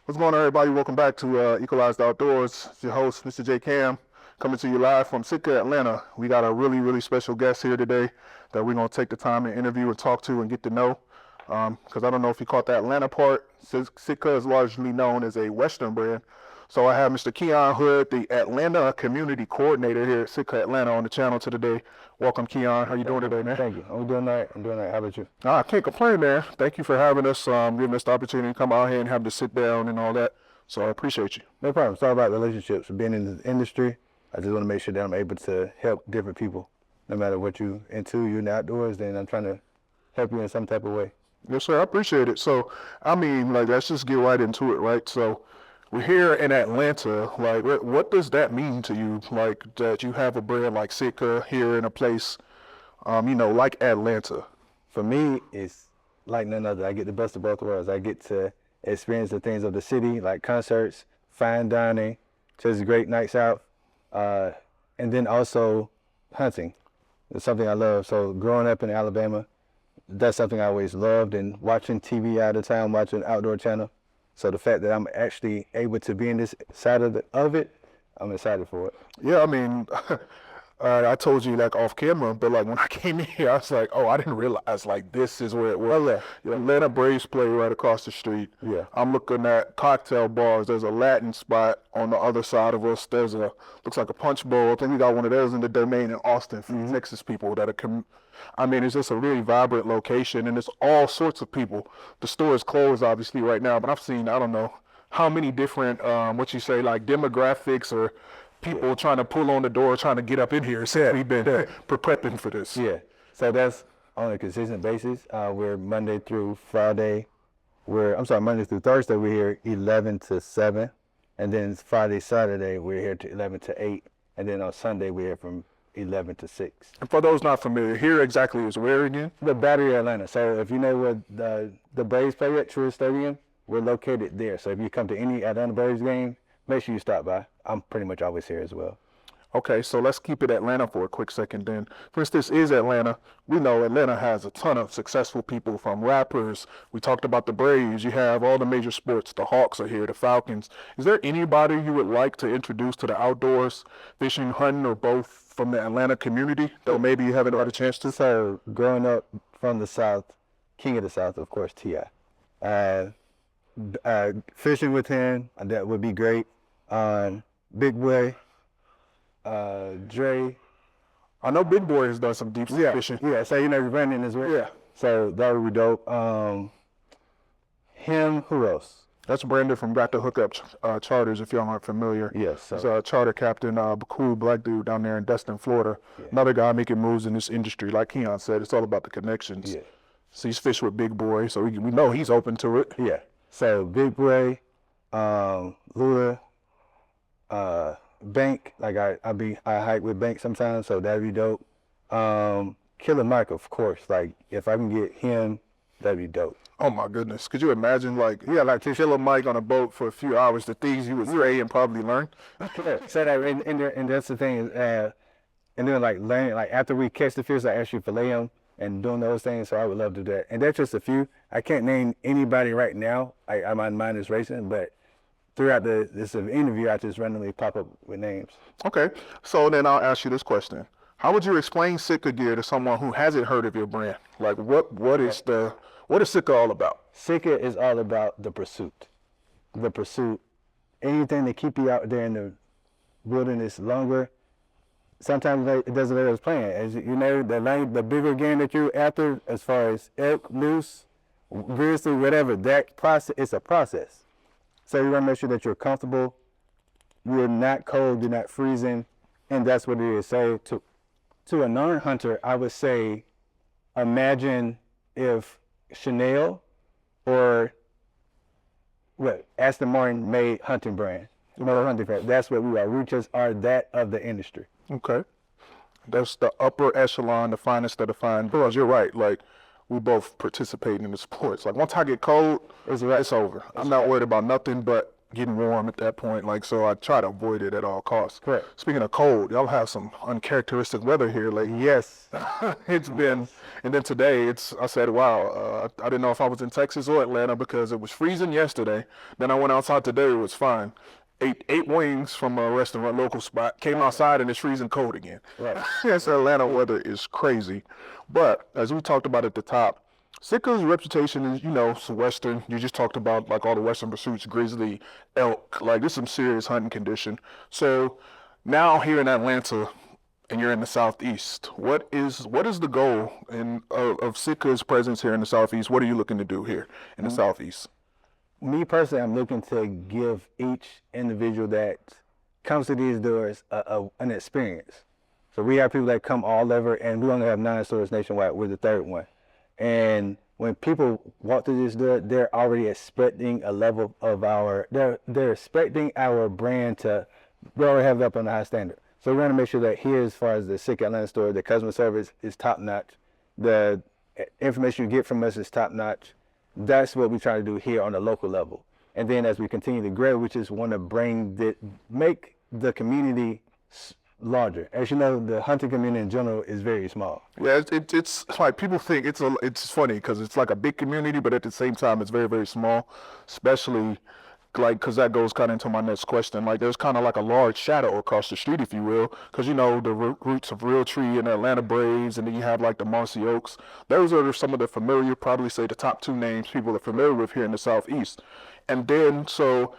What's going on, everybody? Welcome back to Equalized Outdoors. It's your host, Mr. J. Cam, coming to you live from SITKA Atlanta. We got a really special guest here today that we're going to take the time to interview and talk to and get to know. Because I don't know if you caught the Atlanta part. SITKA is largely known as a Western brand. So I have Mr. Keon Hood, the Atlanta Community Coordinator here at SITKA Atlanta on the channel today. Welcome, Keon. How you doing today, man? Thank you. I'm doing all right. How about you? I can't complain, man. Thank you for having us, giving us the opportunity to come out here and have to sit down and all that. So I appreciate you. No problem. It's all about relationships. Being in the industry, I just want to make sure that I'm able to help different people. No matter what you're in the outdoors, then I'm trying to help you in some type of way. Yes, sir. I appreciate it. So, I mean, let's just get right into it, right? So, we're here in Atlanta. What does that mean to you? That you have a brand like SITKA here in a place, like Atlanta. For me, it's like none other. I get the best of both worlds. I get to experience the things of the city, like concerts, fine dining, just great nights out, and then also hunting. It's something I love. So growing up in Alabama, that's something I always loved, and watching TV out of town, watching Outdoor Channel. So the fact that I'm actually able to be in this side of it, I'm excited for it. Yeah, I mean, I told you off camera, but when I came in here, I was like, oh, I didn't realize this is where it was. Oh, yeah. Atlanta Braves play right across the street. Yeah. I'm looking at cocktail bars. There's a Latin spot on the other side of us. There's looks like a punch bowl. I think we got one of those in the domain in Austin for Texas people that are. It's just a really vibrant location, and it's all sorts of people. The store is closed, obviously, right now, but I've seen, I don't know how many different, demographics or people trying to pull on the door, trying to get up in here. So we've been prepping for this. Yeah. So that's on a consistent basis. We're Monday through Thursday, we're here 11 to 7. And then Friday, Saturday, we're here to 11 to 8. And then on Sunday, we're here from 11 to 6. And for those not familiar, here exactly is where again? The Battery, Atlanta. So if you know where the Braves play at Truist Stadium, we're located there. So if you come to any Atlanta Braves game, make sure you stop by. I'm pretty much always here as well. Okay, so let's keep it Atlanta for a quick second then. Since this is Atlanta, we know Atlanta has a ton of successful people, from rappers. We talked about the Braves. You have all the major sports. The Hawks are here, the Falcons. Is there anybody you would like to introduce to the outdoors, fishing, hunting, or both, from the Atlanta community that maybe you haven't had a chance to? So growing up from the South, King of the South, of course, T.I. Fishing with him, that would be great. Big Boy, Dre. I know Big Boy has done some deep sea fishing. Yeah, so Brandon as well. Yeah. So that would be dope. Who else? That's Brandon from Got the Hookup Charters, if y'all aren't familiar. Yes. So. He's a charter captain, cool black dude down there in Destin, Florida. Yeah. Another guy making moves in this industry. Like Keon said, it's all about the connections. Yeah. So he's fished with Big Boy, so we know he's open to it. Yeah. So Big Boy, Lula, Bank, I hike with Bank sometimes, so that'd be dope. Killer Mike, of course, if I can get him, that'd be dope. Oh my goodness, could you imagine to Killer Mike on a boat for a few hours, the things you would say and probably learn? So that, and that's the thing, and then learning, after we catch the fish, I actually fillet them and doing those things, so I would love to do that. And that's just a few. I can't name anybody right now. My mind is racing, but throughout this interview, I just randomly pop up with names. Okay, so then I'll ask you this question. How would you explain SITKA gear to someone who hasn't heard of your brand? What is SITKA all about? SITKA is all about the pursuit. The pursuit. Anything to keep you out there in the wilderness longer. Sometimes it doesn't let us plan. As you know, the bigger game that you're after, as far as elk, moose, grizzly, whatever, that process, it's a process. So you want to make sure that you're comfortable, you're not cold, you're not freezing, and that's what it is. So to a non-hunter, I would say, imagine if Chanel or Aston Martin made hunting brand. Hunting brand. That's what we are. We just are that of the industry. Okay. That's the upper echelon, the finest of the fine. Because you're right. We both participate in the sports. Once I get cold, it's over. I'm not worried about nothing but getting warm at that point. Like, so I try to avoid it at all costs. Correct. Speaking of cold, y'all have some uncharacteristic weather here. Like, Yes. it's been, and then today I said, wow, I didn't know if I was in Texas or Atlanta because it was freezing yesterday. Then I went outside today, it was fine. Ate wings from a restaurant, local spot, came outside and it's freezing cold again. Right. Yes, Atlanta weather is crazy. But as we talked about at the top, Sitka's reputation is, it's Western. You just talked about like all the Western pursuits, grizzly, elk, like this is some serious hunting condition. So now here in Atlanta, and you're in the Southeast, what is the goal of Sitka's presence here in the Southeast? What are you looking to do here in the Southeast? Me personally, I'm looking to give each individual that comes to these doors an experience. So we have people that come all over, and we only have 9 stores nationwide. We're the 3rd one. And when people walk through this door, they're already expecting a level of they're expecting our brand we already have it up on a high standard. So we're going to make sure that here, as far as the SITKA Atlanta store, the customer service is top notch. The information you get from us is top notch. That's what we try to do here on the local level. And then as we continue to grow, we just want to make the community larger. As you know, the hunting community in general is very small. Yeah, it's like people think it's funny because it's like a big community, but at the same time it's very, very small, especially like because that goes kind of into my next question. Like there's kind of like a large shadow across the street, if you will, because the roots of Realtree and the Atlanta Braves, and then you have like the Marcy Oaks. Those are some of the familiar, probably say the top 2 names people are familiar with here in the Southeast. And then so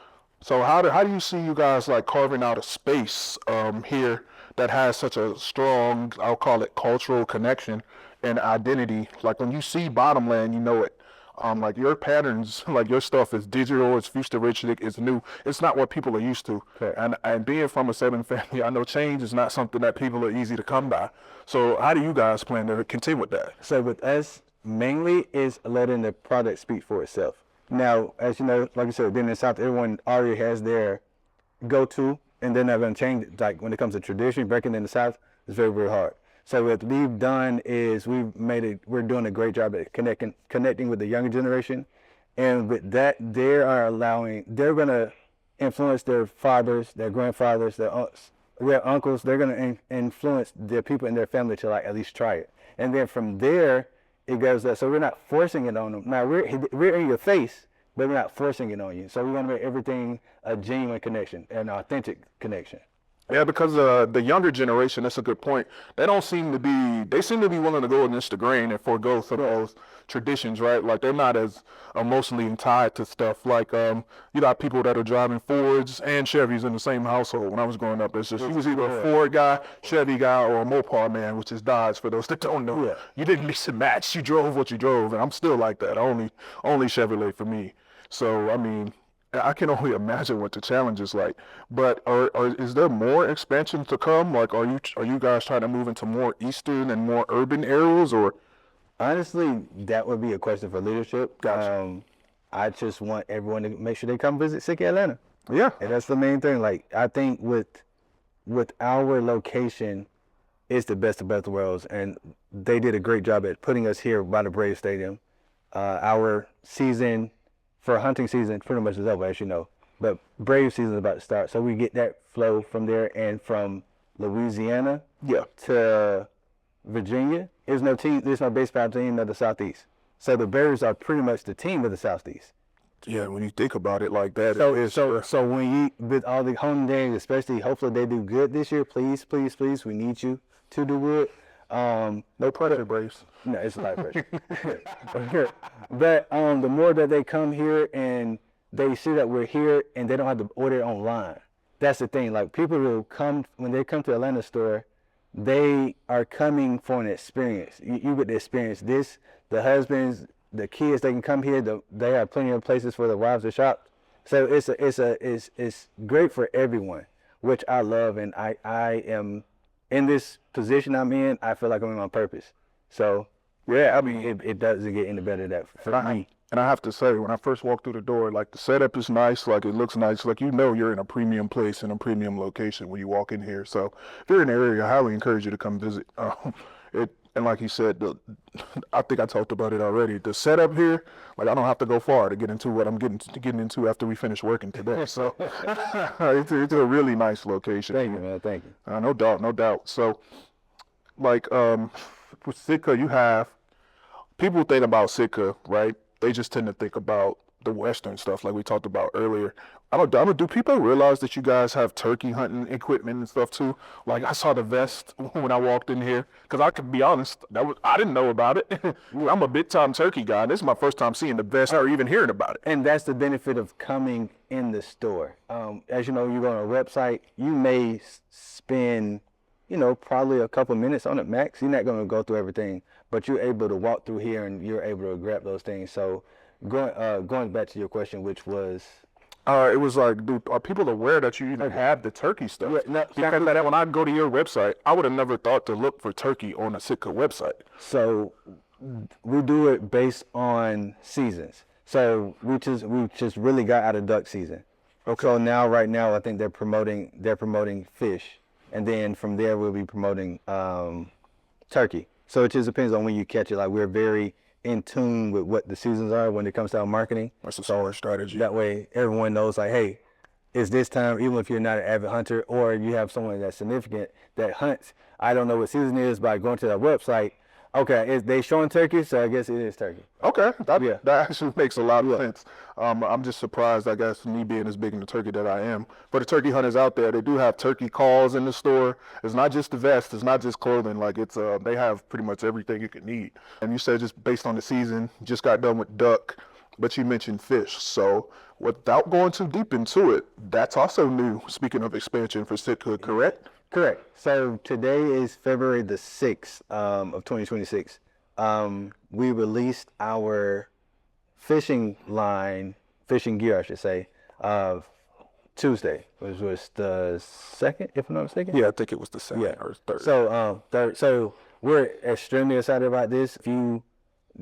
how do you see you guys like carving out a space here that has such a strong, I'll call it cultural connection and identity? Like when you see Bottomland, you know it. Like your patterns, like your stuff is digital, it's futuristic, it's new. It's not what people are used to. Okay. And being from a 7 family, I know change is not something that people are easy to come by. So how do you guys plan to continue with that? So with us, mainly is letting the product speak for itself. Now, as you know, like I said, then in the South, everyone already has their go-to, and they're not going to change it. Like when it comes to tradition, breaking in the South, it's very, very hard. So what we've done is we're doing a great job at connecting with the younger generation, and with that, they're going to influence their fathers, their grandfathers, their aunts, their uncles. They're going to influence the people in their family to like at least try it, and then from there it goes up. So we're not forcing it on them. Now we're in your face, but we're not forcing it on you. So we want to make everything a genuine connection, an authentic connection. Yeah, because the younger generation, that's a good point. They seem to be willing to go against the grain and forego some of those traditions, right? Like they're not as emotionally tied to stuff. Like you got people that are driving Fords and Chevys in the same household. When I was growing up, it's just you was either a Ford guy, Chevy guy, or a Mopar man, which is Dodge for those that don't know. Yeah. You didn't mix and match. You drove what you drove, and I'm still like that. Only Chevrolet for me. So I mean, I can only imagine what the challenge is like. But is there more expansion to come? Like, are you guys trying to move into more eastern and more urban areas, or? Honestly, that would be a question for leadership. Gotcha. I just want everyone to make sure they come visit SITKA Atlanta. Yeah. And that's the main thing. Like I think with our location, it's the best of both worlds, and they did a great job at putting us here by the Braves Stadium. Our season for hunting season pretty much is over, as you know, but Brave season is about to start, so we get that flow from there. And from Louisiana to Virginia, there's no baseball team of the Southeast, so the Bears are pretty much the team of the Southeast. Yeah, when you think about it like that, so when you with all the home games, especially, hopefully they do good this year. Please, we need you to do good. No pressure, Braves. No, it's a lot of pressure. But the more that they come here and they see that we're here and they don't have to order online. That's the thing. Like people will come when they come to Atlanta store, they are coming for an experience. You get to experience this. The husbands, the kids, they can come here. They have plenty of places for the wives to shop. So it's great for everyone, which I love, and I am in this position I'm in. I feel like I'm in on purpose. So yeah, I mean it doesn't get any better than that for me. And I have to say, when I first walked through the door, like the setup is nice, like it looks nice, like you're in a premium place in a premium location when you walk in here. So if you're in the area, I highly encourage you to come visit. And like you said, I think I talked about it already. The setup here, like I don't have to go far to get into what I'm getting into after we finish working today. So it's a really nice location. Thank you, man. Thank you. No doubt, no doubt. So like with Sitka, you have people think about Sitka, right? They just tend to think about the Western stuff, like we talked about earlier. Do people realize that you guys have turkey hunting equipment and stuff too? Like I saw the vest when I walked in here, because I could be honest, I didn't know about it. I'm a big time turkey guy. This is my first time seeing the vest or even hearing about it. And that's the benefit of coming in the store. As you know, you go on a website, you may spend, probably a couple minutes on it max. You're not going to go through everything, but you're able to walk through here and you're able to grab those things. So going back to your question, which was, it was like, dude, are people aware that you even have the turkey stuff? Yeah, no, because when I go to your website, I would have never thought to look for turkey on a Sitka website. So we do it based on seasons. So we just really got out of duck season. Okay. So right now, I think they're promoting fish, and then from there we'll be promoting turkey. So it just depends on when you catch it. Like we're very in tune with what the seasons are when it comes to our marketing. That's a solid strategy. That way everyone knows like, hey, it's this time, even if you're not an avid hunter or you have someone that's significant that hunts. I don't know what season it is by going to their website. Okay, they showing turkey, so I guess it is turkey. Okay, that actually makes a lot of sense. I'm just surprised, I guess, me being as big in the turkey that I am. For the turkey hunters out there, they do have turkey calls in the store. It's not just the vest, it's not just clothing. Like they have pretty much everything you could need. And you said just based on the season, just got done with duck, but you mentioned fish. So without going too deep into it, that's also new. Speaking of expansion for Sitka, correct? Correct. So today is February the 6th of 2026. We released our fishing gear, I should say, Tuesday, which was the 2nd, if I'm not mistaken. Yeah, I think it was the 2nd or 3rd. So, so we're extremely excited about this. If you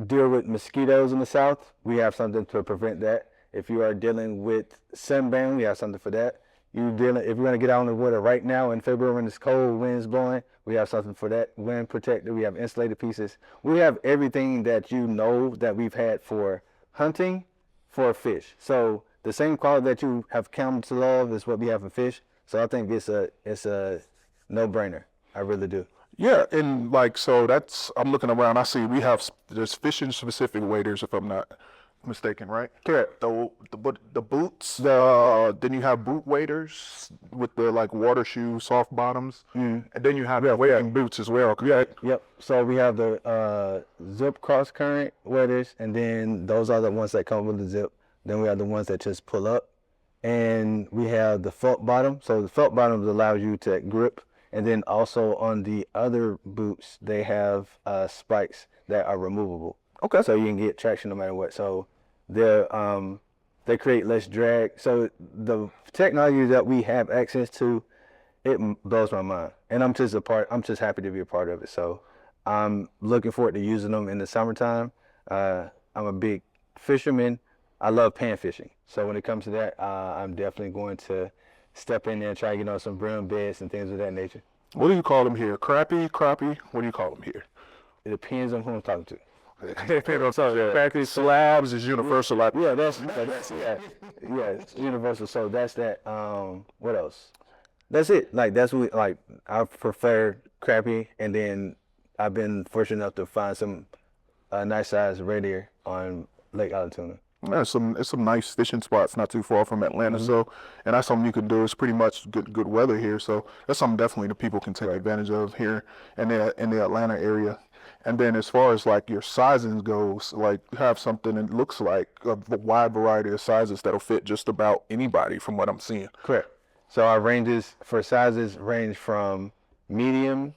deal with mosquitoes in the south, we have something to prevent that. If you are dealing with sunburn, we have something for that. If you're going to get out on the water right now in February when it's cold, wind's blowing, we have something for that. Wind protector, we have insulated pieces. We have everything that you know that we've had for hunting, for fish. So the same quality that you have come to love is what we have for fish. So I think it's a no-brainer. I really do. Yeah, and I'm looking around, I see there's fishing specific waders, if I'm not mistaken, right? Correct. The boots, then you have boot waders with the water shoe soft bottoms, and then you have wading boots as well. Correct? Yep. So we have the zip cross current waders, and then those are the ones that come with the zip. Then we have the ones that just pull up, and we have the felt bottom. So the felt bottom allows you to grip, and then also on the other boots they have spikes that are removable. Okay. So you can get traction no matter what. So they create less drag. So the technology that we have access to, it blows my mind. And I'm just happy to be a part of it. So I'm looking forward to using them in the summertime. I'm a big fisherman. I love pan fishing. So when it comes to that, I'm definitely going to step in there and try to get some brim beds and things of that nature. What do you call them here? Crappie? What do you call them here? It depends on who I'm talking to. Crappie slabs is universal. Yeah, that's it's universal. So that's that. What else? That's it. That's what I prefer crappie, and then I've been fortunate enough to find some nice size reindeer on Lake Alatoona. There's some nice fishing spots not too far from Atlanta. So, and that's something you can do. It's pretty much good weather here. So that's something definitely the people can take advantage of here in the Atlanta area. And then as far as your sizing goes, you have something that looks like a wide variety of sizes that'll fit just about anybody from what I'm seeing. Correct. So our ranges for sizes range from medium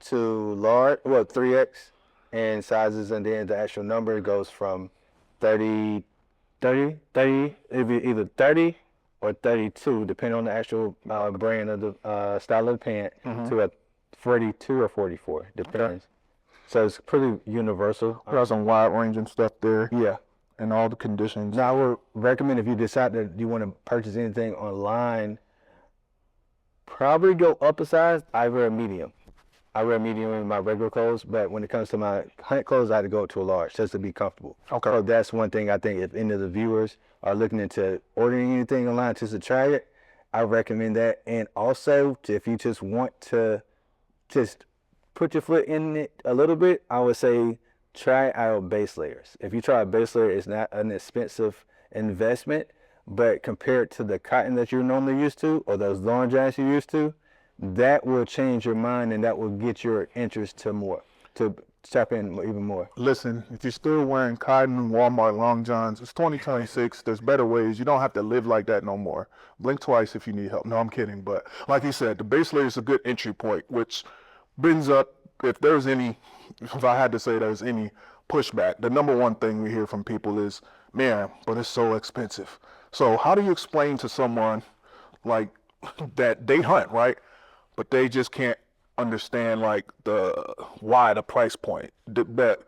to large, 3X, and sizes, and then the actual number goes from 30, it'd be either 30 or 32, depending on the actual brand of the style of the pant, to a 42 or 44, depends. Okay. So it's pretty universal. There's some wide ranging stuff there. Yeah. And all the conditions. Now, I would recommend if you decide that you want to purchase anything online, probably go up a size, either a medium. I wear medium in my regular clothes, but when it comes to my hunt clothes, I had to go up to a large just to be comfortable. Okay. So that's one thing I think if any of the viewers are looking into ordering anything online just to try it, I recommend that. And also, if you just want to just put your foot in it a little bit, I would say try out base layers. If you try a base layer, it's not an expensive investment, but compared to the cotton that you're normally used to or those long johns you're used to, that will change your mind and that will get your interest to tap in even more. Listen, if you're still wearing cotton Walmart long johns, it's 2026. There's better ways. You don't have to live like that no more. Blink twice if you need help. No, I'm kidding. But like you said, the base layer is a good entry point, which brings up, if I had to say there's any pushback, the number one thing we hear from people is, man, but it's so expensive. So how do you explain to someone like that they hunt, right? But they just can't understand like why the price point, that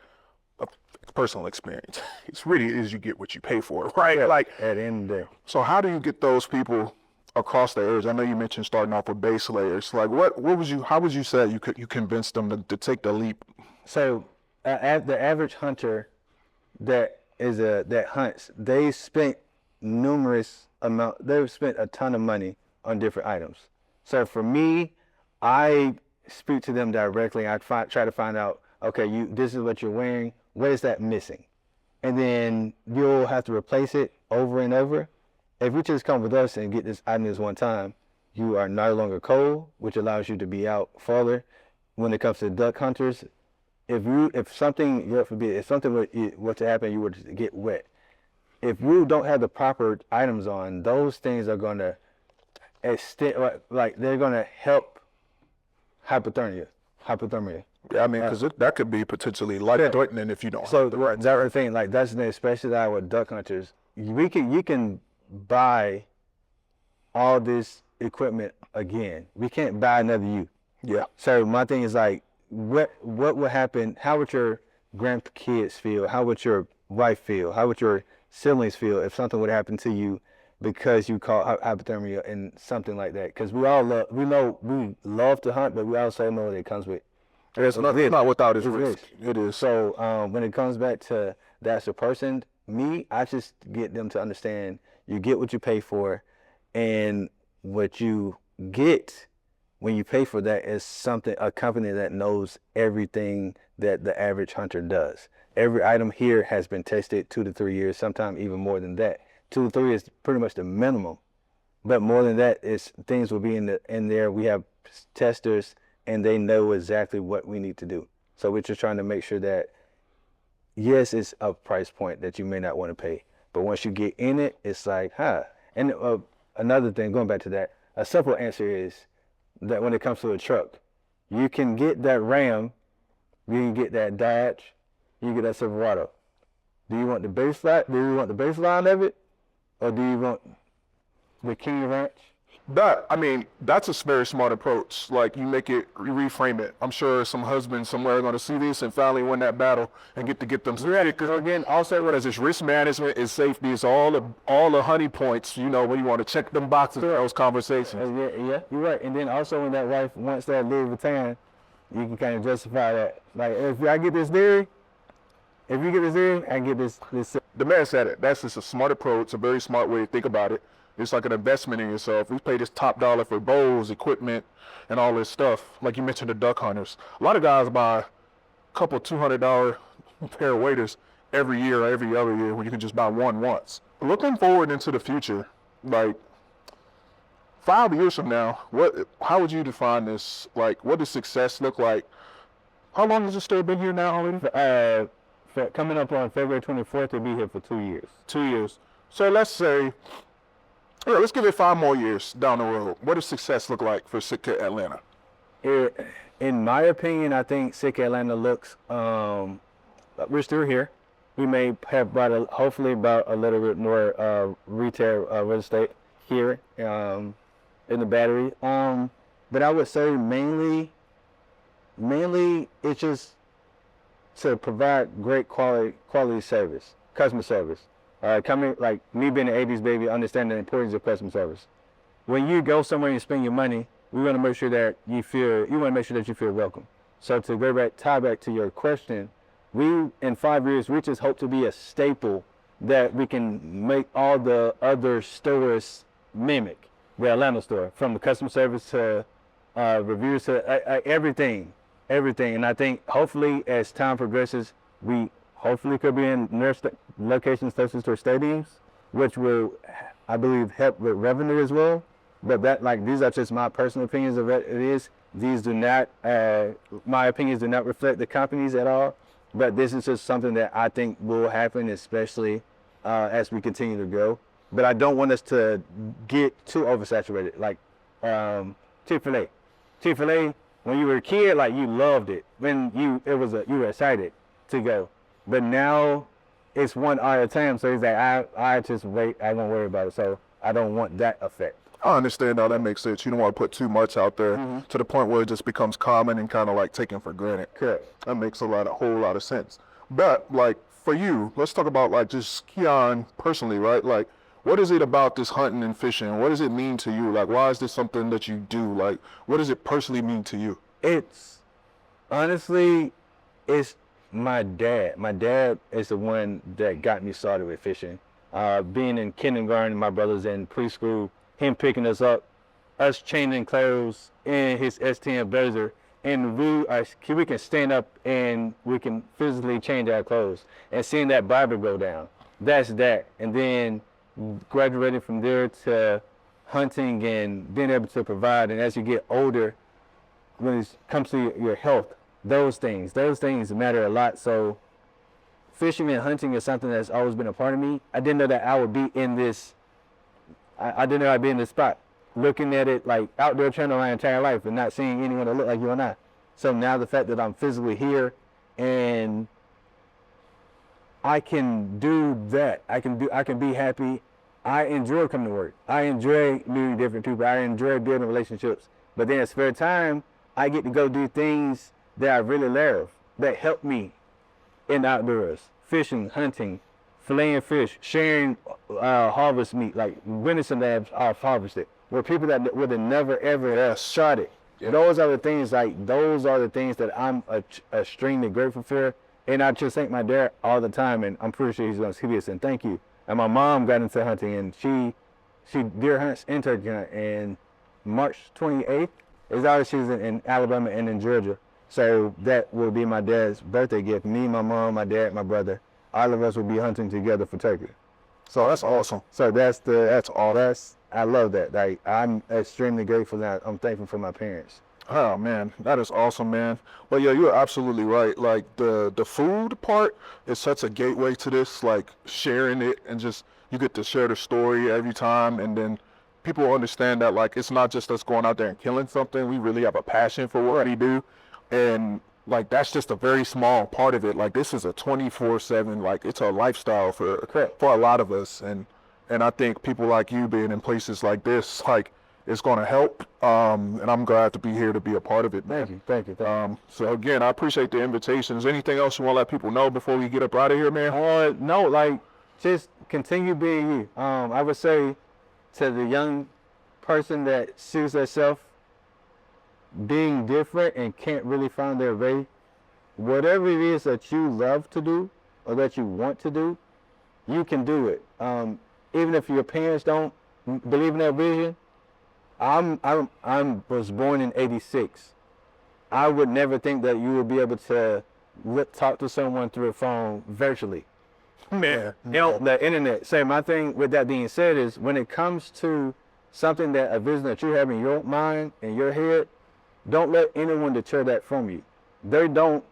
personal experience. It's really is you get what you pay for, right? Yeah, like at the end of the day. So how do you get those people across the edge? I know you mentioned starting off with base layers. Like how would you say you convince them to take the leap? So the average hunter that hunts, they've spent a ton of money on different items. So for me, I speak to them directly. I try to find out, okay, this is what you're wearing. What is that missing? And then you'll have to replace it over and over. If you just come with us and get this item this one time, you are no longer cold, which allows you to be out farther. When it comes to duck hunters, if something were to happen, you were to get wet. If you don't have the proper items on, those things are going to extend, like they're going to help hypothermia. Yeah, I mean, because that could be potentially life-threatening if you don't. So that's the thing. Like that's the thing, especially that with duck hunters, you can buy all this equipment again. We can't buy another you. Yeah. So my thing is like, what would happen? How would your grandkids feel? How would your wife feel? How would your siblings feel if something would happen to you because you caught hypothermia and something like that? Because we love to hunt, but we also know that it comes with. It's not without its risk. It is. So when it comes back to that's a person, I just get them to understand you get what you pay for, and what you get when you pay for that is a company that knows everything that the average hunter does. Every item here has been tested 2 to 3 years, sometimes even more than that. 2 to 3 is pretty much the minimum, but more than that is things will be in there. We have testers, and they know exactly what we need to do. So we're just trying to make sure that, yes, it's a price point that you may not want to pay, but once you get in it, it's like, And another thing, going back to that, a simple answer is that when it comes to a truck, you can get that Ram, you can get that Dodge, you can get that Silverado. Do you want the baseline? Do you want the baseline of it, or do you want the King Ranch? That's a very smart approach. Like you reframe it. I'm sure some husbands somewhere are going to see this and finally win that battle and get them ready. Because again, also whether it's risk management, it's safety, it's all the honey points. When you want to check them boxes, those conversations. Yeah, you're right. And then also when that wife wants that Louis Vuitton, you can kind of justify that. Like if I get this theory, if you get this theory, I get this. The man said it. That's just a smart approach, a very smart way to think about it. It's like an investment in yourself. We pay this top dollar for bows, equipment, and all this stuff. Like you mentioned, the duck hunters. A lot of guys buy a couple $200 pair of waders every year or every other year when you can just buy one once. Looking forward into the future, like 5 years from now, how would you define this? Like, what does success look like? How long has this store been here now already? Coming up on February 24th, we'll be here for 2 years. 2 years. So let's say, let's give it 5 more years down the road. What does success look like for SITKA Atlanta? In my opinion, I think SITKA Atlanta looks, we're still here. We may have hopefully brought a little bit more retail real estate here in the Battery. But I would say mainly it's just to provide great quality service, customer service. Coming like me being an 80s baby, understanding the importance of customer service. When you go somewhere and you spend your money, we want to make sure that you feel welcome. So to tie back to your question, we in 5 years we just hope to be a staple that we can make all the other stores mimic the Atlanta store, from the customer service to reviews to everything, everything. And I think hopefully as time progresses, we hopefully could be in locations such as stadiums, which will, I believe, help with revenue as well. But these are just my personal opinions of what it is. These do not, my opinions do not reflect the companies at all. But this is just something that I think will happen, especially as we continue to grow. But I don't want us to get too oversaturated. Like Chick-fil-A. Chick-fil-A, when you were a kid, like you loved it. You were excited to go. But now it's one hour at a time, so it's like I just wait. I don't worry about it. So I don't want that effect. I understand how that makes sense. You don't want to put too much out there to the point where it just becomes common and kind of like taken for granted. Correct. That makes a whole lot of sense. But like for you, let's talk about like just Keon personally, right? Like, what is it about this hunting and fishing? What does it mean to you? Like, why is this something that you do? Like, what does it personally mean to you? It's honestly, it's my dad. My dad is the one that got me started with fishing. Being in kindergarten, my brother's in preschool, him picking us up, us changing clothes in his S10 Blazer, and we can stand up and we can physically change our clothes. And seeing that Bible go down, that's that. And then graduating from there to hunting and being able to provide. And as you get older, when it comes to your health, those things matter a lot. So fishing and hunting is something that's always been a part of me. I didn't know that I would be in this. I didn't know I'd be in this spot, looking at it like Outdoor Channel my entire life and not seeing anyone that look like you and I. So now the fact that I'm physically here and I can do that, I can be happy. I enjoy coming to work. I enjoy meeting different people. I enjoy building relationships. But then at spare time, I get to go do things that I really love, that help me in the outdoors. Fishing, hunting, filleting fish, sharing harvest meat, like venison that I've harvested, where people that would have never ever shot it. Yeah. Those are the things that I'm extremely grateful for. And I just thank my dad all the time, and I'm pretty sure he's going to see this, and thank you. And my mom got into hunting, and she deer hunts in turkey hunt, and March 28th is out. She's in Alabama and in Georgia. So that will be my dad's birthday gift. Me, my mom, my dad, my brother, all of us will be hunting together for turkey. So that's awesome. So I love that. Like, I'm extremely grateful that I'm thankful for my parents. Oh man, that is awesome, man. Well, yeah, you're absolutely right. Like the food part is such a gateway to this, like sharing it, and just you get to share the story every time, and then people understand that like it's not just us going out there and killing something. We really have a passion for what we do, and like that's just a very small part of it. Like this is a 24/7, like it's a lifestyle for a lot of us, and I think people like you being in places like this, like it's going to help, and I'm glad to be here to be a part of it, man. Thank you. So again, I appreciate the invitation. Is there anything else you want to let people know before we get up out of here, man? No, like just continue being you. I would say to the young person that sees herself being different and can't really find their way, whatever it is that you love to do or that you want to do, you can do it. Even if your parents don't believe in that vision. I was born in '86. I would never think that you would be able to talk to someone through a phone virtually. Man, The internet. So my thing with that being said is when it comes to something that a vision that you have in your mind, in your head, don't let anyone deter that from you. They don't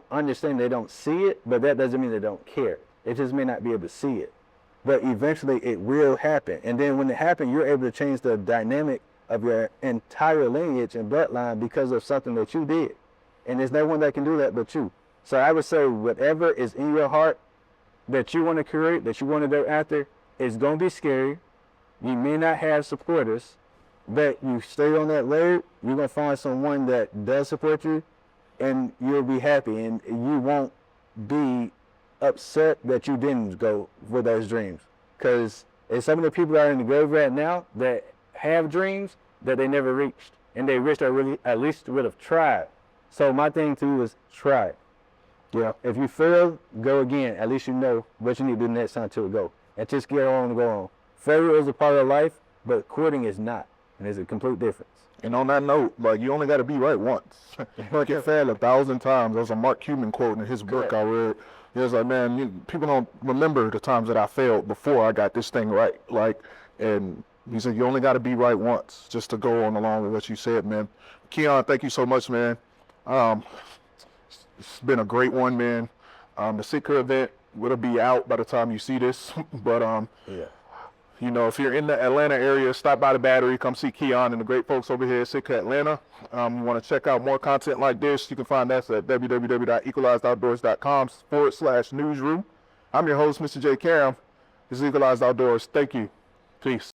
understand, they don't see it, but that doesn't mean they don't care. They just may not be able to see it. But eventually it will happen. And then when it happens, you're able to change the dynamic of your entire lineage and bloodline because of something that you did. And there's no one that can do that but you. So I would say whatever is in your heart that you want to create, that you want to go after, it's going to be scary. You may not have supporters, but you stay on that road, you're going to find someone that does support you, and you'll be happy. And you won't be upset that you didn't go for those dreams, because there's some of the people that are in the grave right now that have dreams that they never reached, and they wish they really at least would have tried So my thing too is try it. Yeah. If you fail, go again. At least you know what you need to do next time to go. And just get on and go on. Failure is a part of life, but quitting is not. And there's a complete difference. And on that note, like, you only got to be right once. Like, you failed 1,000 times. There's a Mark Cuban quote in his book I read. He was like, man, people don't remember the times that I failed before I got this thing right. Like, and he said, you only got to be right once, just to go on along with what you said, man. Keon, thank you so much, man. It's been a great one, man. The SITKA event will be out by the time you see this. But, Yeah. you know, if you're in the Atlanta area, stop by the Battery, come see Keon and the great folks over here at SITKA Atlanta. You want to check out more content like this, you can find us at www.equalizedoutdoors.com/newsroom. I'm your host, Mr. J. Karam. This is Equalized Outdoors. Thank you. Peace.